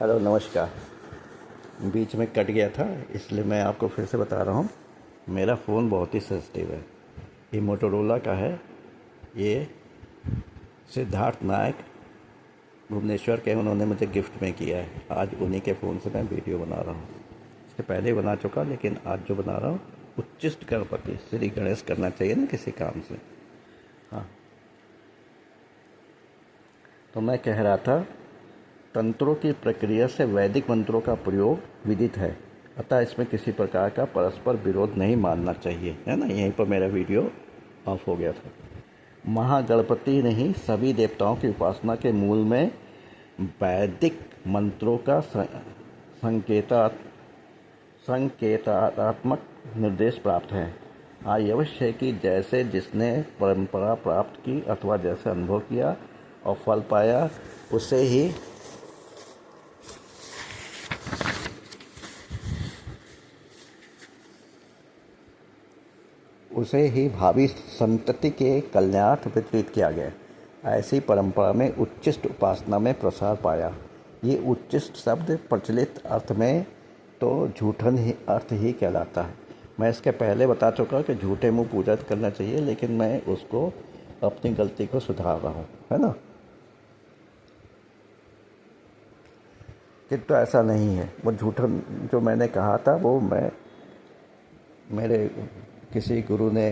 Hello नमस्कार। बीच में cut गया था इसलिए मैं आपको फिर से बता रहा हूँ। मेरा फ़ोन बहुत ही सेंसिटिव है। ये मोटोरोला का है। ये सिद्धार्थ नायक भुवनेश्वर के उन्होंने मुझे गिफ्ट में किया है। आज उन्हीं के फ़ोन से मैं वीडियो बना रहा हूँ। इससे पहले बना चुका, लेकिन आज जो बना रहा हूँ उच्चिष्ट गणपति श्री गणेश करना चाहिए ना किसी काम से। हाँ, तो मैं कह रहा था, तंत्रों की प्रक्रिया से वैदिक मंत्रों का प्रयोग विदित है, अतः इसमें किसी प्रकार का परस्पर विरोध नहीं मानना चाहिए, है ना। यहीं पर मेरा वीडियो ऑफ हो गया था। महागणपति ने ही सभी देवताओं की उपासना के मूल में वैदिक मंत्रों का संकेतात्मक निर्देश प्राप्त है। अवश्य है कि जैसे जिसने परंपरा प्राप्त की अथवा जैसे अनुभव किया और फल पाया, उसे ही भावी संतति के कल्याणार्थ वितरित किया गया। ऐसी परंपरा में उच्चिष्ट उपासना में प्रसार पाया। ये उच्चिष्ट शब्द प्रचलित अर्थ में तो झूठन ही अर्थ ही कहलाता है। मैं इसके पहले बता चुका कि झूठे मुंह पूजा करना चाहिए, लेकिन मैं उसको अपनी गलती को सुधार रहा हूँ, है ना। किंतु ऐसा नहीं है। वो झूठन जो मैंने कहा था वो मेरे किसी गुरु ने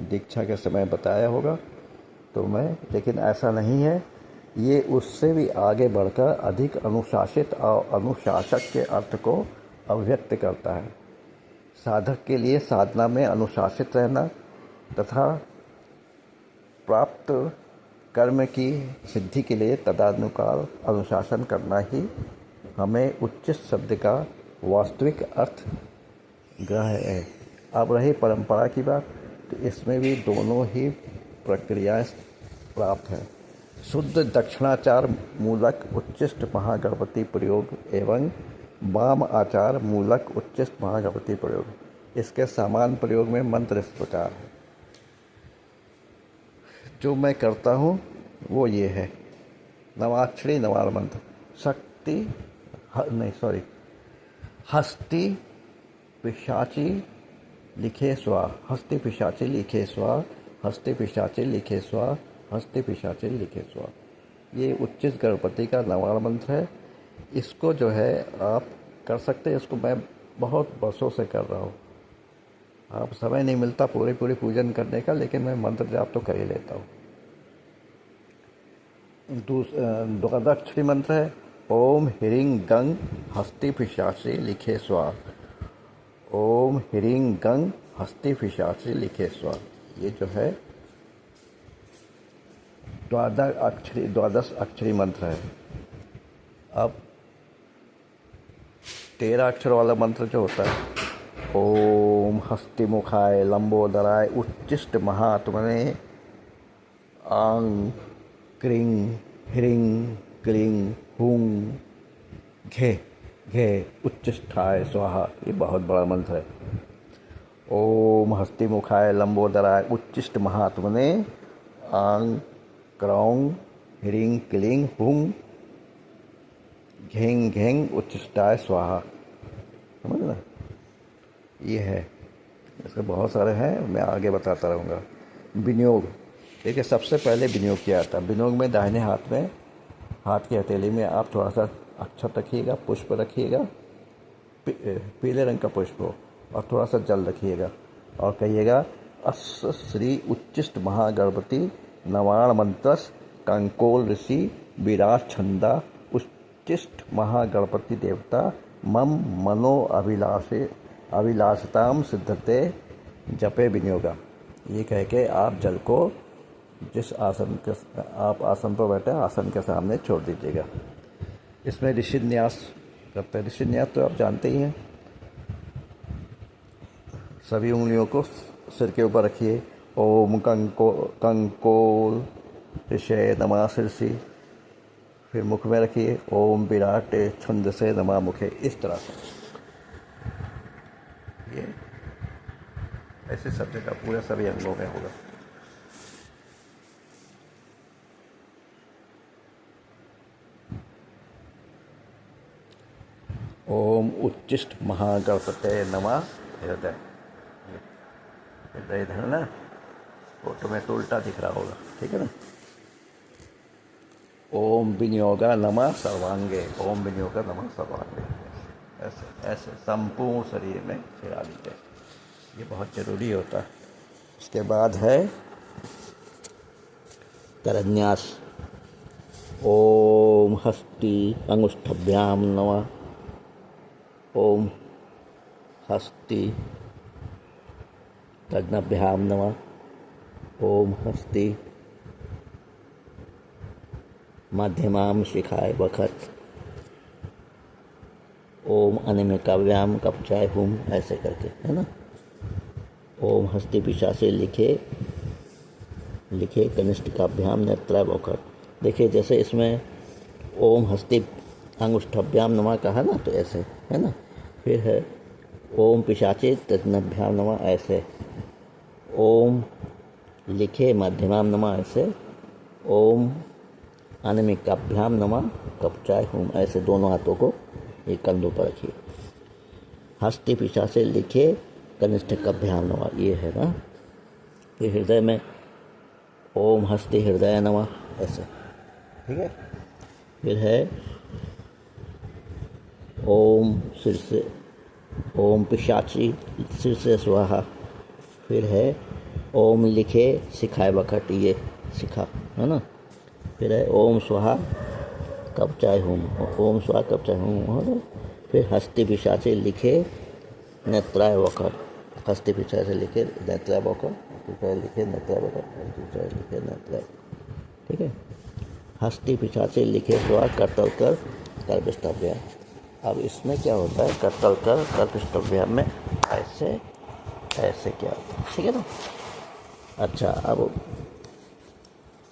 दीक्षा के समय बताया होगा, तो लेकिन ऐसा नहीं है। ये उससे भी आगे बढ़कर अधिक अनुशासित और अनुशासक के अर्थ को अभिव्यक्त करता है। साधक के लिए साधना में अनुशासित रहना तथा प्राप्त कर्म की सिद्धि के लिए तदनुसार अनुशासन करना ही हमें उच्चिष्ट शब्द का वास्तविक अर्थ ग्रह है। अब रही परंपरा की बात, तो इसमें भी दोनों ही प्रक्रियाएं प्राप्त हैं। शुद्ध दक्षिणाचार मूलक उच्चिष्ट महागणपति प्रयोग एवं वाम आचार मूलक उच्चिष्ट महागणपति प्रयोग। इसके समान प्रयोग में मंत्र इस प्रकार है। जो मैं करता हूँ वो ये है, नवाक्षरी नवार मंत्र। हस्ति पिशाची लिखे स्वा, हस्ति पिशाची लिखे स्वा, हस्ति पिशाची लिखे स्वा, हस्ति पिशाची लिखे स्वा। ये उच्चिष्ट गणपति का नवार मंत्र है। इसको जो है आप कर सकते हैं। इसको मैं बहुत वर्षों से कर रहा हूँ। आप समय नहीं मिलता पूरी पूजन करने का, लेकिन मैं मंत्र जाप तो कर ही लेता हूँ। द्वादक्षरी मंत्र है, ओम ह्रीं गंग हस्ति पिशाची लिखे स्वा। ओम ह्रीं गंग हस्ति पिशाची लिखे स्वा। ये जो है द्वादश अक्षरी मंत्र है। अब 13 अक्षर वाला मंत्र जो होता है, ओम हस्तिमुखाय लंबोदराय उच्चिष्ट महात्मने आंग क्रीं ह्रीं क्लीं हूं घे घे उच्चिष्ठाय स्वाहा। ये बहुत बड़ा मंत्र है। ओम हस्तिमुखाय लंबोदराय उच्चिष्ट महात्मने आंग क्रौं ह्रीं क्लीं हूं घें घें उच्चिष्टाय स्वाहा। समझ ना, ये है। इसके बहुत सारे हैं, मैं आगे बताता रहूँगा। विनियोग, देखिए सबसे पहले विनियोग किया था। विनियोग में दाहिने हाथ की हथेली में आप थोड़ा सा अक्षत रखिएगा, पुष्प रखिएगा, पीले रंग का पुष्प हो, और थोड़ा सा जल रखिएगा और कहिएगा, अस्य श्री उच्चिष्ट महागणपति नवाण मंत्रस कंकोल ऋषि विराट छंदा उच्चिष्ट महागणपति देवता मम मनो अभिलाषताम सिद्धते जपे विनियोगा। ये कह के आप जल को जिस आप आसन पर बैठे आसन के सामने छोड़ दीजिएगा। इसमें ऋषि न्यास करते हैं। ऋषि न्यास तो आप जानते ही हैं। सभी उंगलियों को सिर के ऊपर रखिए। ओम कंकोल ऋषे नमः शीर्षि, फिर मुख में रखिए, ओम विराट छंद से नमः मुखे। इस तरह से ये ऐसे शब्द का पूरे सभी अंगों में होगा। उच्चिष्ट महागणपते नमः। हृदय, हृदय इधर ना, फोटो में तो उल्टा दिख रहा होगा, ठीक है ना। ओम विनियोगा नमः सर्वांगे, ओम विनियोगा नमः सर्वांगे। ऐसे ऐसे संपूर्ण शरीर में छिड़ा लीजिए, ये बहुत जरूरी होता है। उसके बाद है करन्यास। ओम हस्ति अंगुष्ठभ्याम नमः। ओम हस्ति तग्नभ्याम नमः। ओम हस्ति मध्यमाम शिखाय वखत। ओम अनिमिकाव्याम कपचाय हुम, ऐसे करके, है ना। ओम हस्ति पिशाचे लिखे कनिष्ठिकाभ्याम नेत्रा वखत। देखिए जैसे इसमें ओम हस्ति अंगुष्ठभ्याम नमः कहा ना, तो ऐसे, है ना। फिर है ओम पिशाचे तग्नभ्याम नमः, ऐसे। ओम लिखे मध्यमाम नमः, ऐसे। ओम अनिमिकाभ्याम नमः कपचाय हुम, ऐसे दोनों हाथों को एक कंधों पर रखिए। हस्ति पिशाचे लिखे कनिष्ठिकाभ्याम नमः, ये है ना। फिर हृदय में ओम हस्ति हृदय नमः, ऐसे, ठीक है। फिर है ओम सिर से, ओम पिशाची सिर से स्वाहा। फिर है ओम लिखे शिखाए बखट, ये शिखा, है ना। फिर है ओम स्वाहा कपचाय हुम, ओम स्वाहा कपचाय हुम। फिर हस्ति पिशाचे लिखे नेत्राय वखर, हस्ति पिशाचे लिखे नेत्राय वखर, लिखे नेत्राय वखर, लिखे नेत्राय, ठीक है। हस्ति पिशाचे लिखे स्वाहा करतल कर कर्पिष्टव्या। अब इसमें क्या होता है, कर्तल कर कर्पिष्टव्या में ऐसे ऐसे क्या होता है, ठीक है ना। अच्छा, अब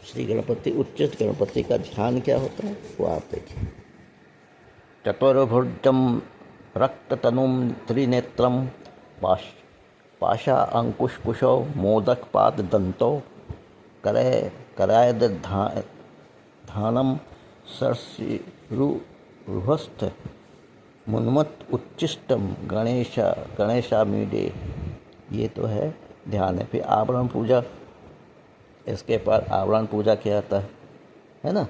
श्री गणपति उच्चिष्ट गणपति का ध्यान क्या होता है वो आप देखिए। चतुर्भुजम रक्ततनुम त्रिनेत्रम पाशा अंकुशकुशो मोदक पाद दंतो करायद धानम सरसिरुहस्थ मुन्मत उच्चिष्टम गणेशामीडे, ये तो है ध्यान है। फिर आवरण पूजा, इसके बाद आवरण पूजा किया जाता है ना।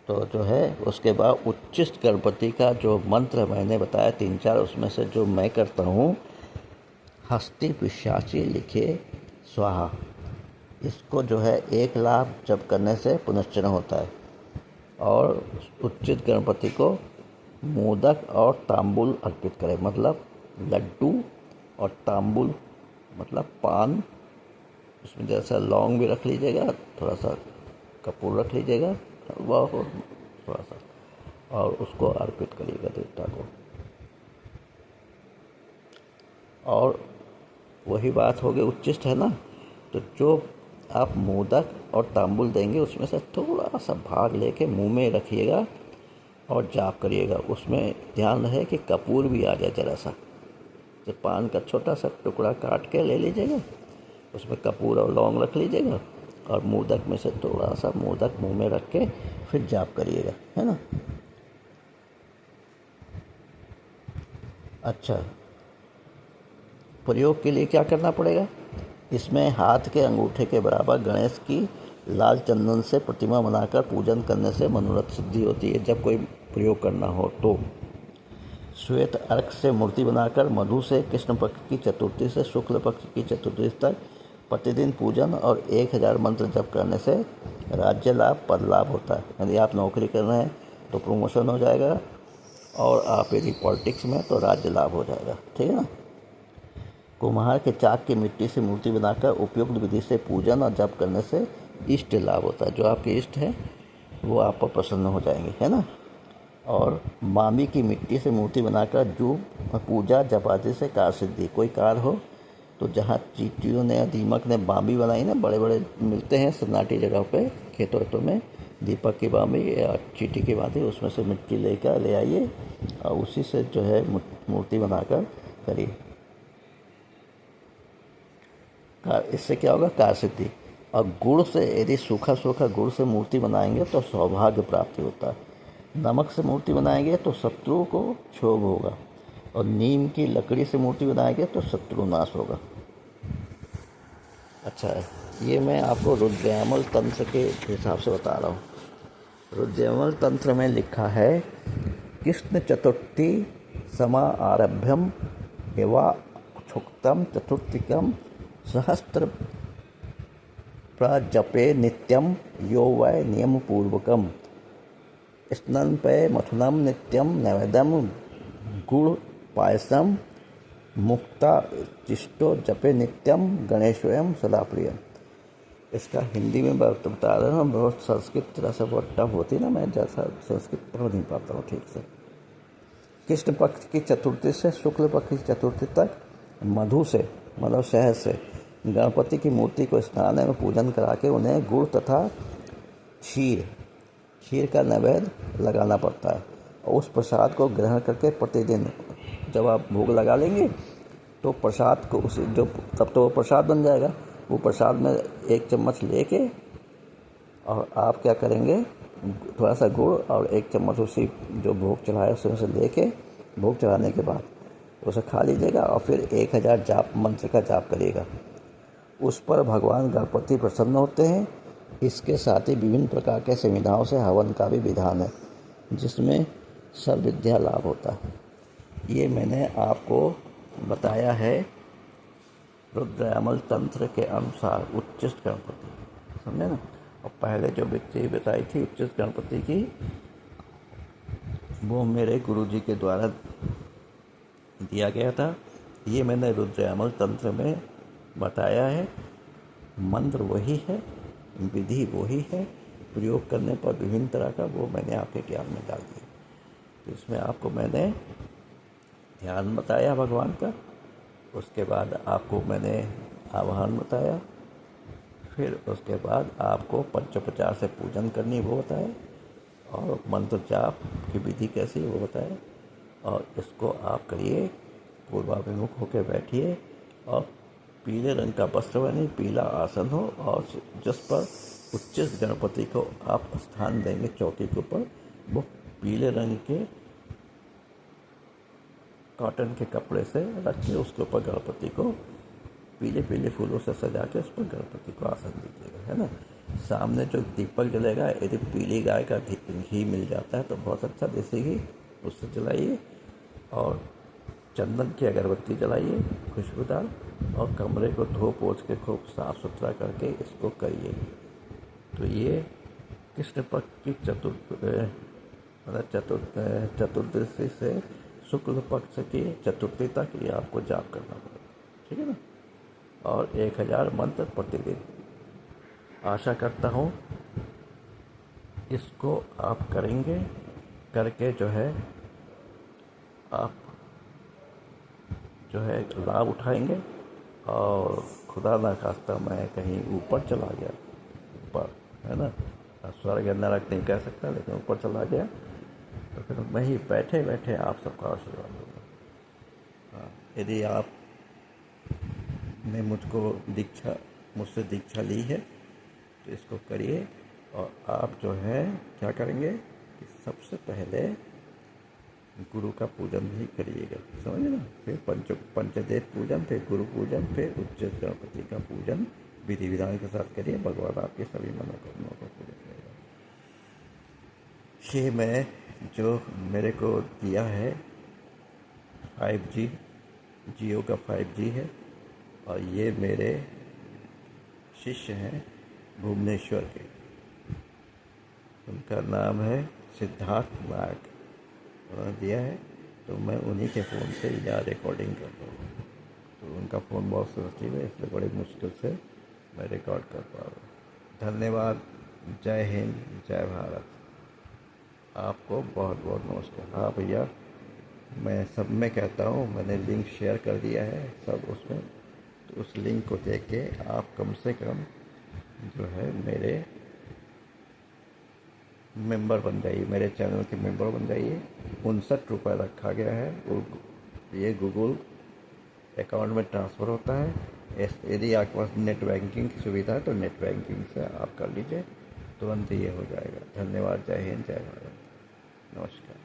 तो जो है उसके बाद उच्चिष्ट गणपति का जो मंत्र मैंने बताया 3-4, उसमें से जो मैं करता हूँ, हस्ति पिशाची लिखे स्वाहा, इसको जो है 1 लाभ जब करने से पुनश्चरण होता है। और उच्चिष्ट गणपति को मोदक और तांबुल अर्पित करें, मतलब लड्डू और तांबुल मतलब पान, उसमें जैसा लौंग भी रख लीजिएगा, थोड़ा सा कपूर रख लीजिएगा, वह थोड़ा सा, और उसको अर्पित करिएगा देवता को। और वही बात हो गई उच्चिष्ट, है ना। तो जो आप मोदक और तांबुल देंगे उसमें से थोड़ा सा भाग लेके मुंह में रखिएगा और जाप करिएगा। उसमें ध्यान रहे कि कपूर भी आ जाए जरा सा, तो पान का छोटा सा टुकड़ा काट के ले लीजिएगा, उसमें कपूर और लौंग रख लीजिएगा, और मोदक में से थोड़ा सा मोदक मुंह में रख के फिर जाप करिएगा, है ना। अच्छा, प्रयोग के लिए क्या करना पड़ेगा, इसमें हाथ के अंगूठे के बराबर गणेश की लाल चंदन से प्रतिमा बनाकर पूजन करने से मनोरथ सिद्धि होती है। जब कोई प्रयोग करना हो तो श्वेत अर्क से मूर्ति बनाकर मधु से कृष्ण पक्ष की चतुर्थी से शुक्ल पक्ष की चतुर्थी तक प्रतिदिन पूजन और 1000 मंत्र जप करने से राज्य लाभ पद लाभ होता है। यदि आप नौकरी कर रहे हैं तो प्रमोशन हो जाएगा, और आप यदि पॉलिटिक्स में तो राज्य लाभ हो जाएगा, ठीक है ना। कुम्हार के चाक की मिट्टी से मूर्ति बनाकर उपयुक्त विधि से पूजन और जप करने से इष्ट लाभ होता है। जो आपके इष्ट है वो आप पर प्रसन्न हो जाएंगे, है ना। और मामी की मिट्टी से मूर्ति बनाकर जो पूजा जप आदि से कार सिद्धि, कोई कार हो तो जहाँ चींटियों ने दीमक ने बामी बनाई ना, बड़े बड़े मिलते हैं सन्नाटी जगह पे, खेतों वेतों में दीपक की बामी या चींटी की बाती, उसमें से मिट्टी लेकर ले आइए और उसी से जो है मूर्ति बनाकर करिए। इससे क्या होगा, कार सिद्धि। और गुड़ से, यदि सूखा सूखा गुड़ से मूर्ति बनाएंगे तो सौभाग्य प्राप्ति होता है। नमक से मूर्ति बनाएंगे तो शत्रु को क्षोभ होगा। और नीम की लकड़ी से मूर्ति बनाएंगे तो शत्रु नाश होगा। अच्छा है, ये मैं आपको रुद्रयामल तंत्र के हिसाब से बता रहा हूँ। रुद्रयामल तंत्र में लिखा है, कृष्ण चतुर्थी समा आरभ्यम एवा क्षुक्तम चतुर्थिकम सहस्त्र प्रजपे नित्यम यो वै नियम पूर्वकम स्ननपय मथुनम नित्यम नैवेद्यम गुड़ पायसम मुक्ता चिष्टो जपे नित्यम गणेशोयम सदा प्रियम। इसका हिंदी में बता रहा हूँ, बहुत संस्कृत तरह से बहुत टफ होती है ना, मैं जैसा संस्कृत पढ़ नहीं पाता हूँ ठीक से। कृष्ण पक्ष की चतुर्थी से शुक्ल पक्ष की चतुर्थी तक मधु से मतलब शहद से गणपति की मूर्ति को स्नान में पूजन करा के उन्हें गुड़ तथा खीर का नैवेद्य लगाना पड़ता है। और उस प्रसाद को ग्रहण करके प्रतिदिन जब आप भोग लगा लेंगे तो प्रसाद को उस जो तब तो वो प्रसाद बन जाएगा। वो प्रसाद में 1 चम्मच लेके और आप क्या करेंगे, थोड़ा सा गुड़ और 1 चम्मच उसी जो भोग चढ़ाए उसमें से लेके भोग चढ़ाने के बाद उसे खा लीजिएगा और फिर 1000 जाप मंत्र का जाप करिएगा। उस पर भगवान गणपति प्रसन्न होते हैं। इसके साथ ही विभिन्न प्रकार के संविधाओं से हवन का भी विधान है जिसमें सर्वविद्या लाभ होता है। ये मैंने आपको बताया है रुद्रयामल तंत्र के अनुसार उच्चिष्ट गणपति, समझे ना। और पहले जो विधि बताई थी उच्चिष्ट गणपति की, वो मेरे गुरुजी के द्वारा दिया गया था। ये मैंने रुद्रयामल तंत्र में बताया है। मंत्र वही है, विधि वही है, प्रयोग करने पर विभिन्न तरह का वो मैंने आपके ज्ञान में डाल दिया। तो इसमें आपको मैंने ध्यान बताया भगवान का, उसके बाद आपको मैंने आवाहन बताया, फिर उसके बाद आपको पंचोपचार से पूजन करनी वो बताया, और मंत्र जाप की विधि कैसी वो बताया। और इसको आप करिए, पूर्वाभिमुख होकर बैठिए और पीले रंग का वस्त्र बने, पीला आसन हो, और जिस पर उच्चिष्ट गणपति को आप स्थान देंगे चौकी के ऊपर, वो पीले रंग के कॉटन के कपड़े से रख के उसके ऊपर गणपति को पीले पीले फूलों से सजा के उस पर गणपति को आसन दीजिएगा, है ना। सामने जो दीपक जलेगा, यदि पीली गाय का घी मिल जाता है तो बहुत अच्छा, देसी घी, उससे जलाइए। और चंदन की अगरबत्ती जलाइए खुशबूदार, और कमरे को धो पोछ के खूब साफ़ सुथरा करके इसको करिए। तो ये कृष्ण पक्ष की चतुर्दशी से शुक्ल पक्ष की चतुर्थी तक ये आपको जाप करना पड़ेगा, ठीक है ना। और 1000 मंत्र प्रतिदिन। आशा करता हूँ इसको आप करेंगे, करके जो है आप जो है लाभ उठाएंगे। और खुदा ना खास्ता मैं कहीं ऊपर चला गया, ऊपर, है ना, स्वर्ग या नरक नहीं कह सकता, लेकिन ऊपर चला गया तो फिर मैं ही बैठे बैठे आप सबका आशीर्वाद दूंगा। हाँ, यदि आप ने मुझसे दीक्षा ली है तो इसको करिए। और आप जो है क्या करेंगे कि सबसे पहले गुरु का पूजन भी करिएगा, समझे ना। फिर पंचदेव पूजन, फिर गुरु पूजन, फिर उच्चिष्ट गणपति का पूजन विधि विधान के साथ करिए। भगवान आपके सभी मनोकामनाओं को पूरा करेगा। ये मैं जो मेरे को दिया है 5G, जियो का 5G है, और ये मेरे शिष्य हैं भुवनेश्वर के, उनका नाम है सिद्धार्थ नायक, उन्होंने दिया है। तो मैं उन्हीं के फ़ोन से यहाँ रिकॉर्डिंग कर रहा हूँ। तो उनका फ़ोन बहुत सेंसिटिव है, इसलिए बड़ी मुश्किल से मैं रिकॉर्ड कर पा रहा हूँ। धन्यवाद। जय हिंद, जय भारत। आपको बहुत बहुत नमस्कार। हाँ भैया, मैं सब में कहता हूँ, मैंने लिंक शेयर कर दिया है सब उसमें, तो उस लिंक को देख के आप कम से कम जो है मेरे मेंबर बन जाइए, मेरे चैनल के मेंबर बन जाइए। 59 रुपये रखा गया है, ये गूगल अकाउंट में ट्रांसफ़र होता है। यदि आपके पास नेट बैंकिंग की सुविधा है तो नेट बैंकिंग से आप कर लीजिए, तुरंत ये हो जाएगा। धन्यवाद। जय हिंद, जय भारत, नमस्कार।